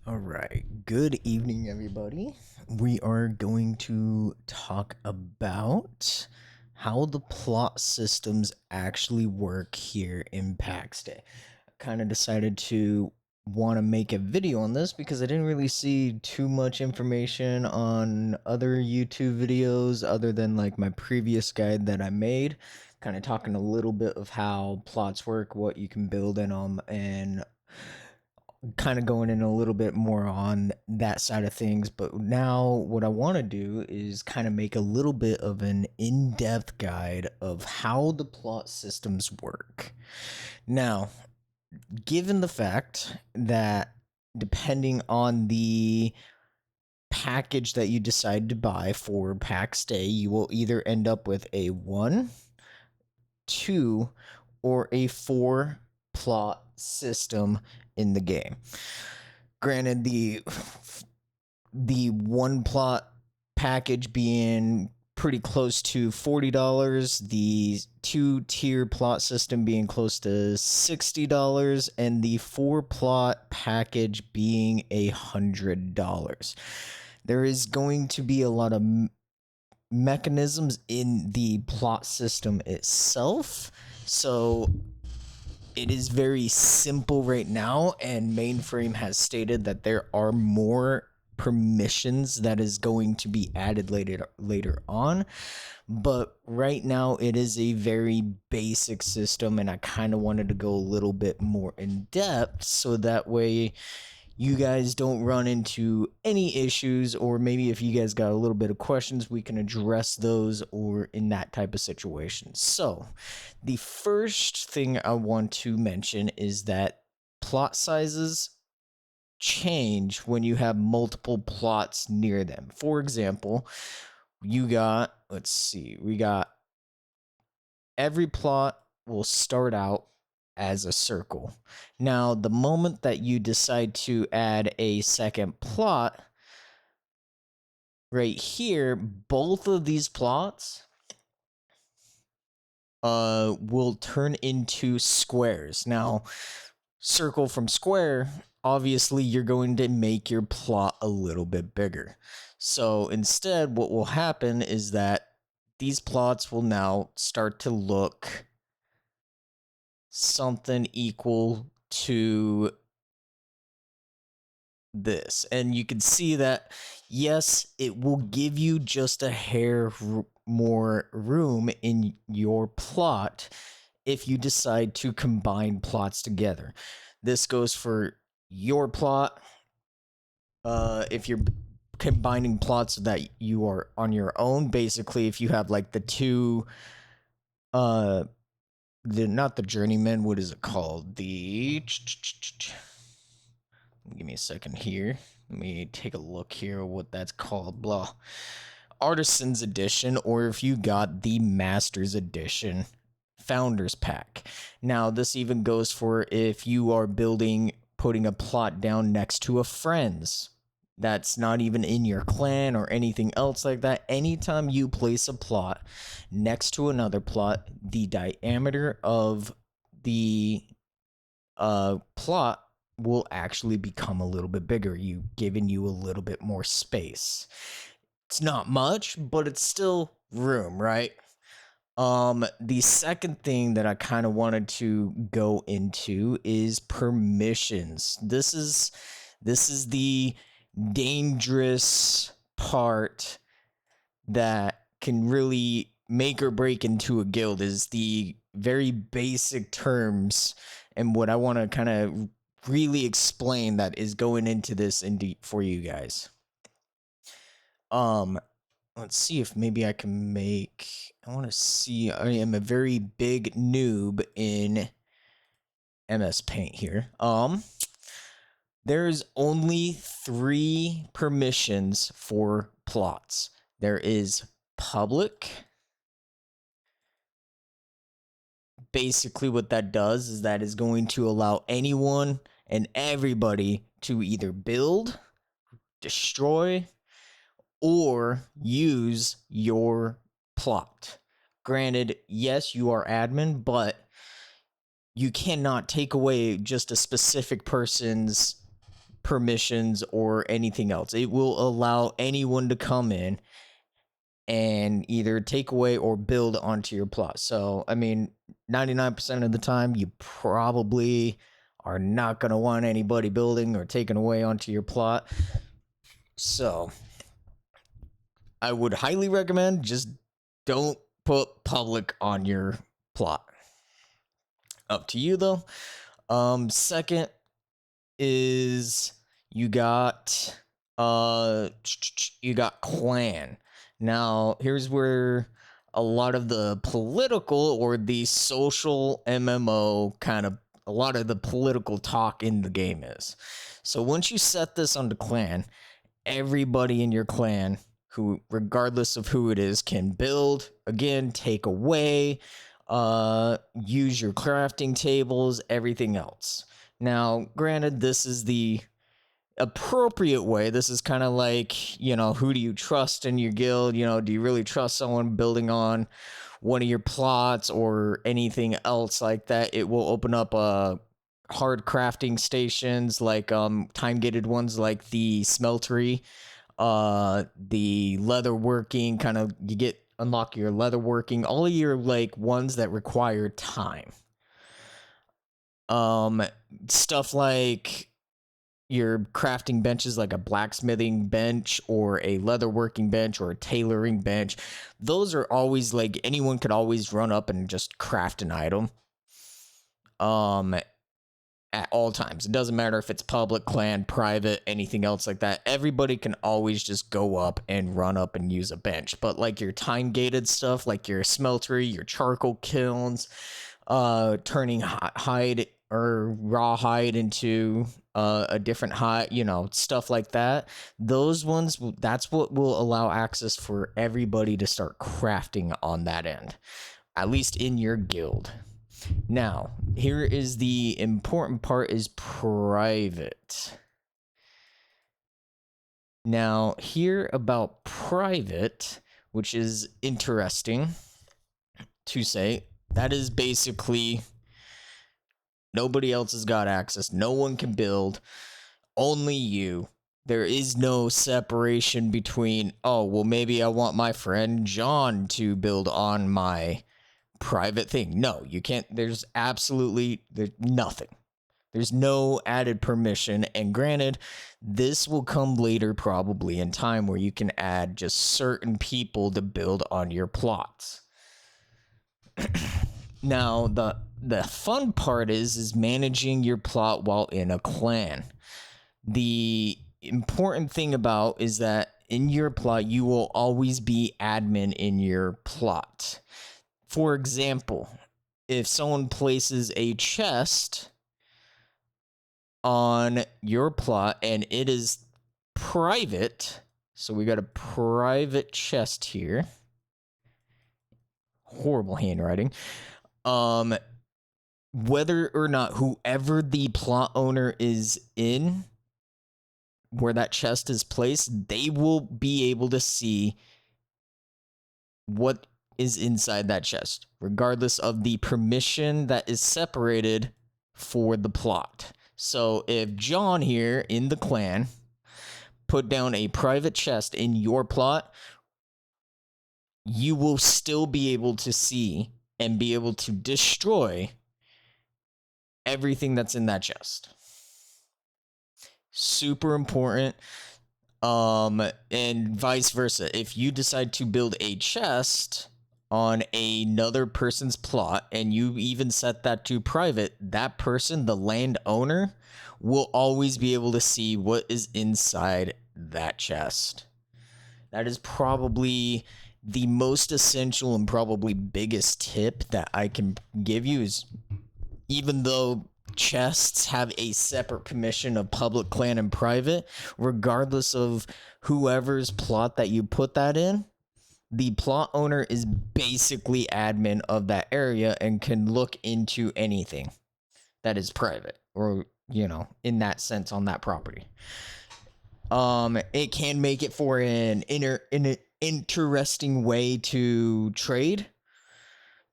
All right. Good evening, everybody. We are going to talk about how the plot systems actually work here in Pax Day. I kind of decided to want to make a video on this because I didn't really see too much information on other YouTube videos other than like my previous guide that I made, kind of talking a little bit of how plots work, what you can build in them, and kind of going in a little bit more on that side of things. But now what I want to do is kind of make a little bit of an in-depth guide of how the plot systems work. Now, given the fact that depending on the package that you decide to buy for Pax Day, you will either end up with a 1, 2, or a 4 plot system in the game. Granted, the one plot package being pretty close to $40, the 2-tier plot system being close to $60, and the 4 plot package being $100. There is going to be a lot of mechanisms in the plot system itself, so it is very simple right now, and Mainframe has stated that there are more permissions that is going to be added later on. But right now it is a very basic system, and I kind of wanted to go a little bit more in depth so that way you guys don't run into any issues, or maybe if you guys got a little bit of questions, we can address those or in that type of situation. So the first thing I want to mention is that plot sizes change when you have multiple plots near them. For example, you got, let's see, we got every plot will start out as a circle. Now, the moment that you decide to add a second plot, right here, both of these plots will turn into squares. Now, circle from square, obviously you're going to make your plot a little bit bigger. So instead, what will happen is that these plots will now start to look something equal to this. And you can see that, yes, it will give you just a hair more room in your plot if you decide to combine plots together. This goes for your plot. If you're combining plots that you are on your own, basically, if you have like the two, not the journeyman, what is it called? Give me a second here. Let me take a look here what that's called. Blah. Artisan's Edition, or if you got the Master's Edition Founders Pack. Now, this even goes for if you are putting a plot down next to a friend's that's not even in your clan or anything else like that. Anytime you place a plot next to another plot, the diameter of the plot will actually become a little bit bigger, giving you a little bit more space. It's not much, but it's still room, right? The second thing that I kind of wanted to go into is permissions. This is the dangerous part that can really make or break into a guild, is the very basic terms, and what I want to kind of really explain that is going into this for you guys. Let's see if maybe I can make, I want to see, I am a very big noob in MS Paint here. There's only 3 permissions for plots. There is public. Basically what that does is that is going to allow anyone and everybody to either build, destroy, or use your plot. Granted, yes, you are admin, but you cannot take away just a specific person's permissions or anything else. It will allow anyone to come in and either take away or build onto your plot. So, I mean, 99% of the time, you probably are not going to want anybody building or taking away onto your plot. So, I would highly recommend just don't put public on your plot. Up to you, though. Second is you got clan. Now, here's where a lot of the political or the social MMO a lot of the political talk in the game is. So once you set this onto clan, everybody in your clan, who regardless of who it is, can build, again, take away, use your crafting tables, everything else. Now, granted, this is the appropriate way. This is kind of like, who do you trust in your guild? Do you really trust someone building on one of your plots or anything else like that? It will open up hard crafting stations, like time-gated ones like the smeltery, the leatherworking, you unlock your leatherworking, all of your like ones that require time. Stuff like your crafting benches, like a blacksmithing bench or a leatherworking bench or a tailoring bench. Those are always like anyone could always run up and just craft an item. At all times. It doesn't matter if it's public, clan, private, anything else like that. Everybody can always just go up and run up and use a bench. But like your time-gated stuff, like your smeltery, your charcoal kilns, turning hide or raw hide into a different hide, stuff like that. Those ones, that's what will allow access for everybody to start crafting on that end, at least in your guild. Now, here is the important part, is private. Now, here about private, which is interesting to say, that is basically nobody else has got access. No one can build. Only you. There is no separation between, oh, well, maybe I want my friend John to build on my private thing. No, you can't. There's nothing. There's no added permission. And granted, this will come later probably in time where you can add just certain people to build on your plots. Now, the fun part is managing your plot while in a clan. The important thing about is that in your plot, you will always be admin in your plot. For example, if someone places a chest on your plot and it is private, so we got a private chest here. Horrible handwriting. Whether or not whoever the plot owner is in, where that chest is placed, they will be able to see what is inside that chest, regardless of the permission that is separated for the plot. So if John here in the clan put down a private chest in your plot, you will still be able to see and be able to destroy everything that's in that chest. Super important. And vice versa. If you decide to build a chest on another person's plot and you even set that to private, that person, the landowner, will always be able to see what is inside that chest. That is probably the most essential and probably biggest tip that I can give you, is even though chests have a separate permission of public, clan, and private, regardless of whoever's plot that you put that in, the plot owner is basically admin of that area and can look into anything that is private or, in that sense on that property. It can make it for an interesting way to trade.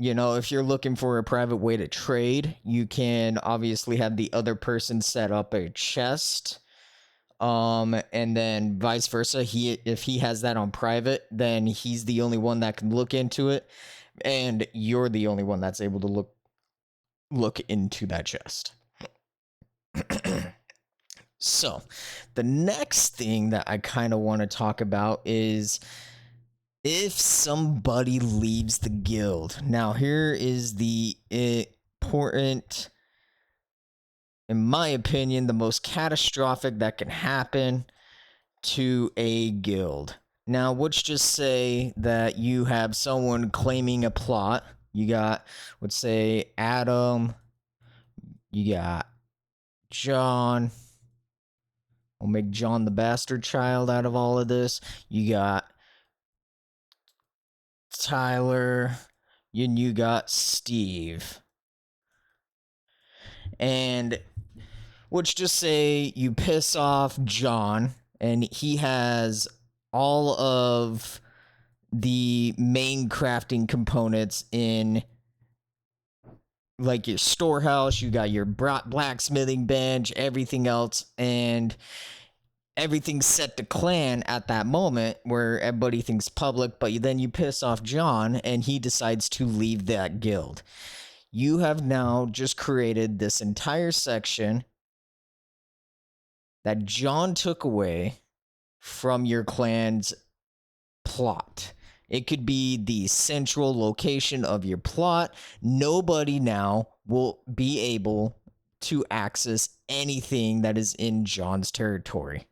If you're looking for a private way to trade, you can obviously have the other person set up a chest And then vice versa. If he has that on private, then he's the only one that can look into it, and you're the only one that's able to look into that chest. So, the next thing that I kind of want to talk about is if somebody leaves the guild. Now, here is the important, in my opinion, the most catastrophic that can happen to a guild. Now, let's just say that you have someone claiming a plot. You got, let's say, Adam. You got John. We'll make John the bastard child out of all of this. You got Tyler. And you got Steve. And let's just say you piss off John, and he has all of the main crafting components in like your storehouse. You got your blacksmithing bench, everything else, and everything's set to clan at that moment where everybody thinks public. But then you piss off John and he decides to leave that guild. You have now just created this entire section that John took away from your clan's plot. It could be the central location of your plot. Nobody now will be able to access anything that is in John's territory.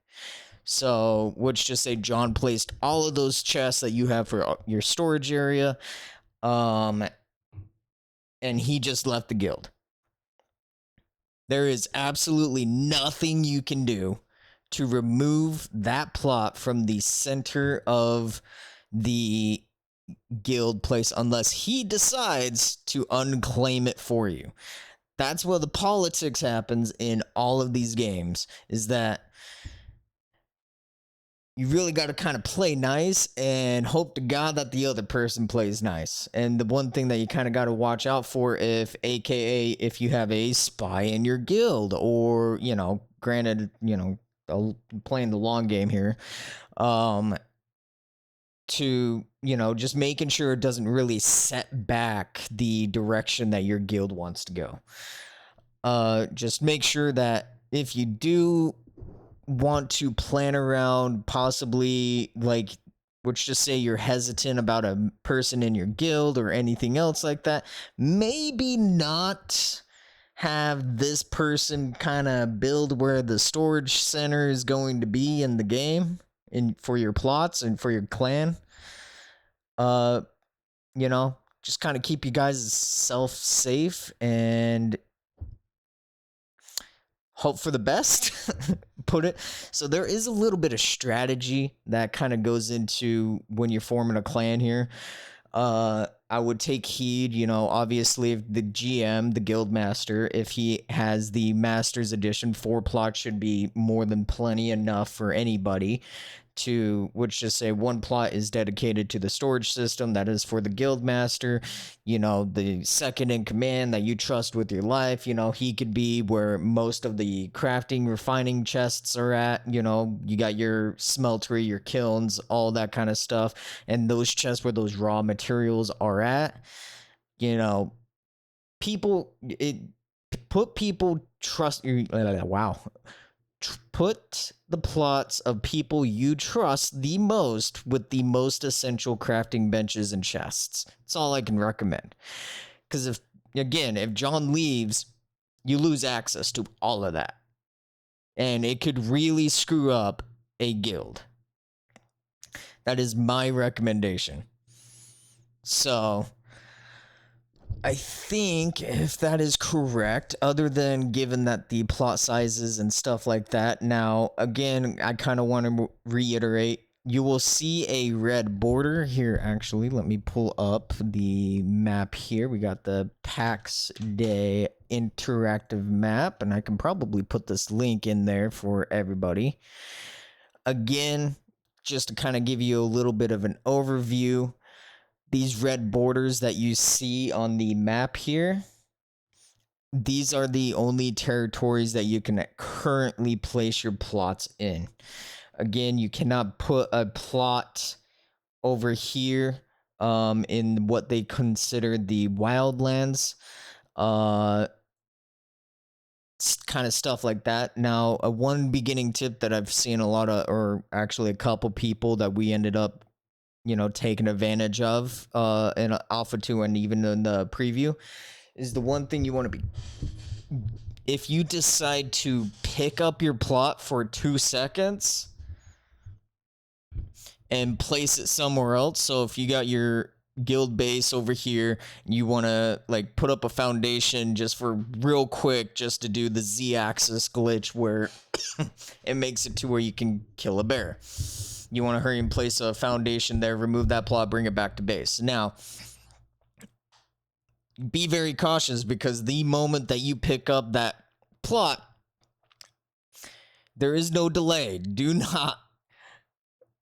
So let's just say John placed all of those chests that you have for your storage area, and he just left the guild. There is absolutely nothing you can do to remove that plot from the center of the guild place unless he decides to unclaim it for you. That's where the politics happens in all of these games, is that you really got to kind of play nice and hope to God that the other person plays nice. And the one thing that you kind of got to watch out for, if you have a spy in your guild, or, granted, playing the long game here, to, just making sure it doesn't really set back the direction that your guild wants to go. Just make sure that if you do want to plan around, possibly, like, let's just say you're hesitant about a person in your guild or anything else like that, maybe not have this person kind of build where the storage center is going to be in the game for your plots and for your clan. Just kind of keep you guys self safe and hope for the best. So there is a little bit of strategy that kind of goes into when you're forming a clan here. I would take heed, obviously, if the GM, the guild master, if he has the master's edition, 4 plots should be more than plenty enough for anybody. Which just say 1 plot is dedicated to the storage system, that is for the guild master. The second in command that you trust with your life, he could be where most of the crafting, refining chests are at. You got your smeltery, your kilns, all that kind of stuff, and those chests where those raw materials are at. Put the plots of people you trust the most with the most essential crafting benches and chests. That's all I can recommend. Because if John leaves, you lose access to all of that. And it could really screw up a guild. That is my recommendation. So I think if that is correct, other than given that the plot sizes and stuff like that. Now, again, I kind of want to reiterate, you will see a red border here. Actually, let me pull up the map here. We got the Pax Dei interactive map, and I can probably put this link in there for everybody. Again, just to kind of give you a little bit of an overview, these red borders that you see on the map here these are the only territories that you can currently place your plots in. Again, you cannot put a plot over here in what they consider the wildlands, kind of stuff like that. Now, one beginning tip that I've seen a lot of, or actually a couple people that we ended up, taking advantage of in Alpha 2 and even in the preview, is the one thing you want to be. If you decide to pick up your plot for 2 seconds and place it somewhere else, so if you got your guild base over here, you want to like put up a foundation just for real quick, just to do the Z-axis glitch where it makes it to where you can kill a bear. You want to hurry and place a foundation there, remove that plot, bring it back to base. Now, be very cautious, because the moment that you pick up that plot, there is no delay. Do not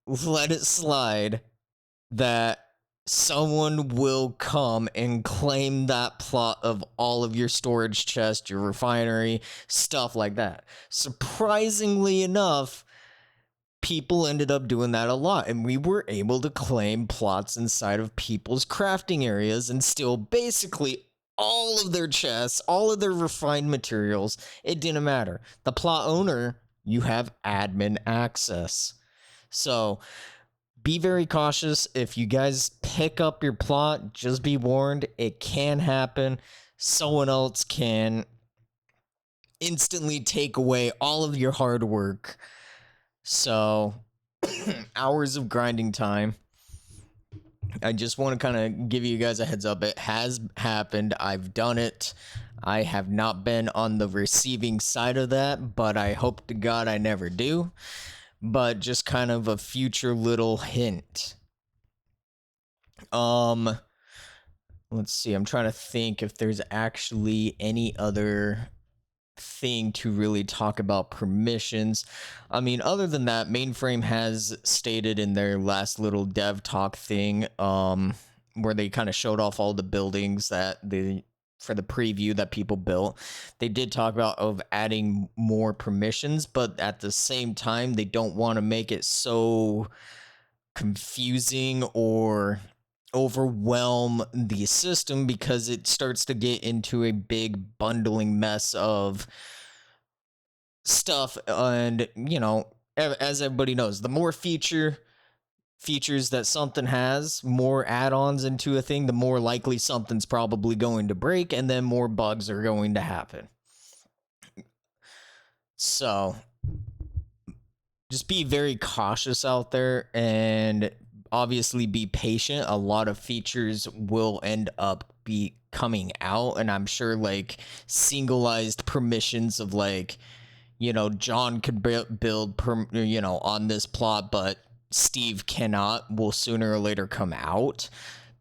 let it slide that someone will come and claim that plot of all of your storage chest, your refinery, stuff like that. Surprisingly enough, people ended up doing that a lot, and we were able to claim plots inside of people's crafting areas and steal basically all of their chests, all of their refined materials. It didn't matter. The plot owner, you have admin access. So be very cautious. If you guys pick up your plot, just be warned, it can happen. Someone else can instantly take away all of your hard work. So, hours of grinding time. I just want to kind of give you guys a heads up. It has happened. I've done it. I have not been on the receiving side of that, but I hope to God I never do. But just kind of a future little hint. Let's see. I'm trying to think if there's actually any other thing to really talk about permissions. I mean, other than that, Mainframe has stated in their last little dev talk thing, where they kind of showed off all the buildings that for the preview that people built. They did talk about of adding more permissions, but at the same time, they don't want to make it so confusing or overwhelm the system, because it starts to get into a big bundling mess of stuff. And as everybody knows, the more features that something has, more add-ons into a thing, the more likely something's probably going to break, and then more bugs are going to happen. So just be very cautious out there, and obviously be patient. A lot of features will end up be coming out, and I'm sure like singleized permissions of like, John could build on this plot, but Steve cannot, will sooner or later come out.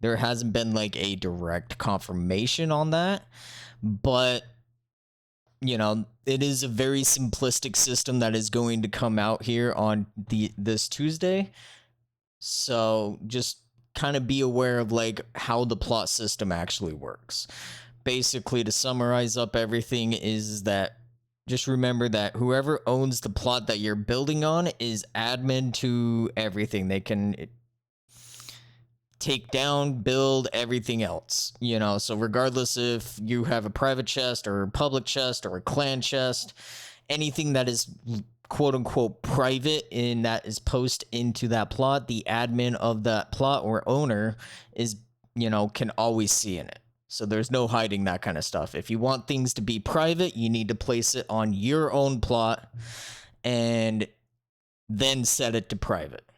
There hasn't been like a direct confirmation on that, but it is a very simplistic system that is going to come out here on this Tuesday. So just kind of be aware of like how the plot system actually works. Basically, to summarize up everything, is that just remember that whoever owns the plot that you're building on is admin to everything. They can take down, build, everything else, so regardless if you have a private chest or a public chest or a clan chest, anything that is quote unquote private and that is post into that plot, the admin of that plot or owner is, can always see in it. So there's no hiding that kind of stuff. If you want things to be private, you need to place it on your own plot and then set it to private.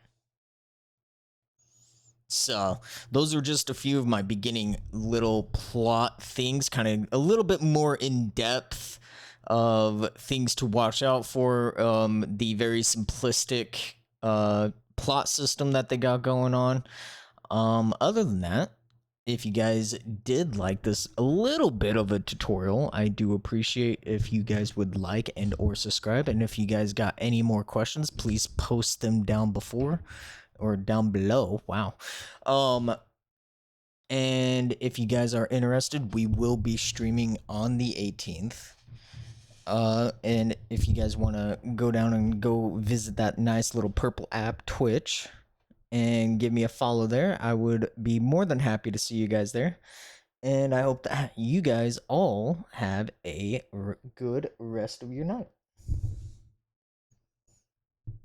So those are just a few of my beginning little plot things, kind of a little bit more in depth of things to watch out for. The very simplistic plot system that they got going on. Other than that, if you guys did like this a little bit of a tutorial, I do appreciate if you guys would like and or subscribe. And if you guys got any more questions, please post them down below. Wow. And if you guys are interested, we will be streaming on the 18th. And if you guys want to go down and go visit that nice little purple app, Twitch, and give me a follow there, I would be more than happy to see you guys there. And I hope that you guys all have a good rest of your night.